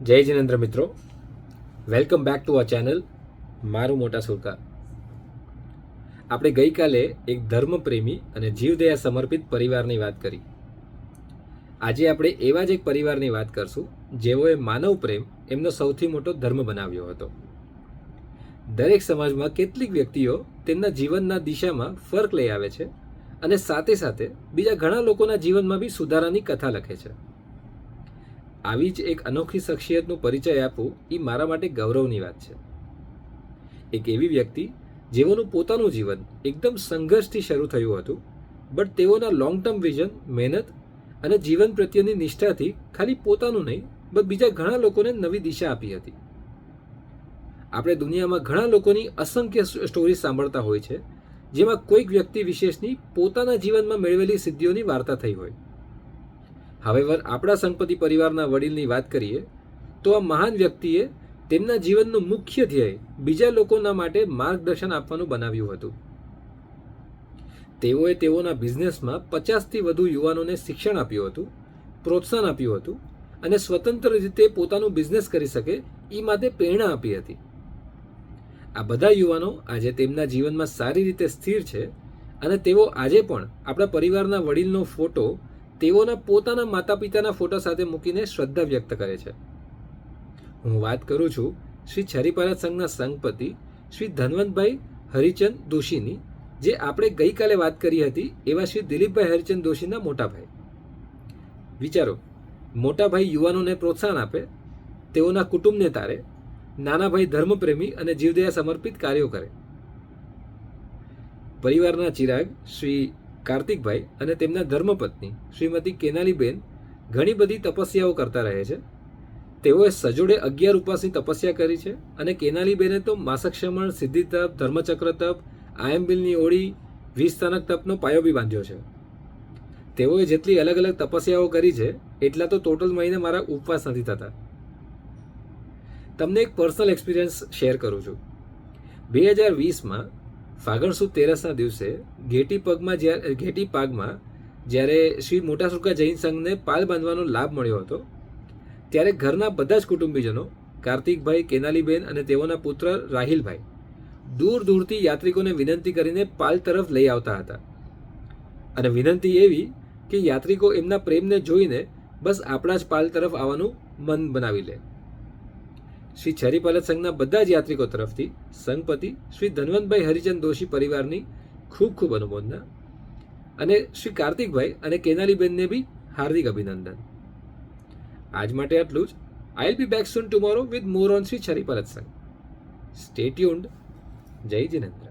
જય જિનેન્દ્ર મિત્રો, welcome back to a channel મારું મોટા સુરકા. આપણે ગઈકાલે એક ધર્મપ્રેમી અને જીવદયા સમર્પિત પરિવારની વાત કરી. આજે આપણે એવા જ એક પરિવારની વાત કરશું જેઓએ માનવ પ્રેમ એમનો સૌથી મોટો ધર્મ બનાવ્યો હતો. દરેક સમાજમાં કેટલીક વ્યક્તિઓ તેમના જીવનના દિશામાં ફર્ક લઈ આવે છે અને સાથે સાથે બીજા ઘણા લોકોના જીવનમાં બી સુધારાની કથા લખે છે. આવી જ એક અનોખી શખ્સિયતનું પરિચય આપવું એ મારા માટે ગૌરવની વાત છે. એક એવી વ્યક્તિ જેઓનું પોતાનું જીવન એકદમ સંઘર્ષથી શરૂ થયું હતું, બટ તેઓના લોંગ ટર્મ વિઝન, મહેનત અને જીવન પ્રત્યેની નિષ્ઠાથી ખાલી પોતાનું નહીં બટ બીજા ઘણા લોકોને નવી દિશા આપી હતી. આપણે દુનિયામાં ઘણા લોકોની અસંખ્ય સ્ટોરી સાંભળતા હોય છે જેમાં કોઈક વ્યક્તિ વિશેષની પોતાના જીવનમાં મેળવેલી સિદ્ધિઓની વાર્તા થઈ હોય. હાવેવર આપણા સંગપતિ પરિવારના વડીલની વાત કરીએ તો આ મહાન વ્યક્તિએ તેમના જીવનનું મુખ્ય ધ્યેય બીજા લોકોના માટે માર્ગદર્શન આપવાનું બનાવ્યું હતું. તેઓએ તેઓના બિઝનેસમાં 50થી વધુ યુવાનોને શિક્ષણ આપ્યું હતું, પ્રોત્સાહન આપ્યું હતું અને સ્વતંત્ર રીતે પોતાનું બિઝનેસ કરી શકે એ માટે પ્રેરણા આપી હતી. આ બધા યુવાનો આજે તેમના જીવનમાં સારી રીતે સ્થિર છે અને તેઓ આજે પણ આપણા પરિવારના વડીલનો ફોટો તેઓના પોતાના માતા પિતાના ફોટા સાથે મૂકીને શ્રદ્ધા વ્યક્ત કરે છે. હું વાત કરું છું શ્રી છરીપાલત સંઘના સંઘપતિ શ્રી ધનવંતભાઈ હરિચંદ દોશીની, જે આપણે ગઈકાલે વાત કરી હતી એવા શ્રી દિલીપભાઈ હરિચંદ દોશીના મોટાભાઈ. વિચારો, મોટાભાઈ યુવાનોને પ્રોત્સાહન આપે, તેઓના કુટુંબને તારે, નાના ભાઈ ધર્મપ્રેમી અને જીવદયા સમર્પિત કાર્યો કરે. પરિવારના ચિરાગ શ્રી કાર્તિકભાઈ અને તેમના ધર્મપત્ની શ્રીમતી કેનાલીબેન ઘણી બધી તપસ્યાઓ કરતા રહે છે. તેઓએ સજોડે 11 ઉપવાસની તપસ્યા કરી છે અને કેનાલીબેને તો માસક્ષમણ, સિદ્ધિ તપ, ધર્મચક્ર તપ, આયંબિલની ઓળી, 20 સ્થાનક તપનો પાયો બી બાંધ્યો છે. તેઓએ જેટલી અલગ અલગ તપસ્યાઓ કરી છે એટલા તો ટોટલ મહિને મારા ઉપવાસ નથી થતા. તમને એક પર્સનલ એક્સપિરિયન્સ શેર કરું છું. 2020માં ફાગણ સુદ તેરસના દિવસે ઘેટી પાગમાં જ્યારે શ્રી મોટા સુરકા જૈન સંઘને પાલ બાંધવાનો લાભ મળ્યો હતો, ત્યારે ઘરના બધા જ કુટુંબીજનો કાર્તિકભાઈ, કેનાલીબેન અને તેઓના પુત્ર રાહિલભાઈ દૂર દૂરથી યાત્રિકોને વિનંતી કરીને પાલ તરફ લઈ આવતા હતા. અને વિનંતી એવી કે યાત્રિકો એમના પ્રેમને જોઈને બસ આપણા જ પાલ તરફ આવવાનું મન બનાવી લે. શ્રી છરીપાલત સંઘના બધા જ યાત્રિકો તરફથી સંઘપતિ શ્રી ધનવંતભાઈ હરિચંદ દોશી પરિવારની ખૂબ ખૂબ અનુમોદના અને શ્રી કાર્તિકભાઈ અને કેનાલીબેનને બી હાર્દિક અભિનંદન. આજ માટે આટલું જ. I will be back soon tomorrow with more on Shri છરીપાલત સંઘ. Stay tuned. જય જિનેન્દ્ર.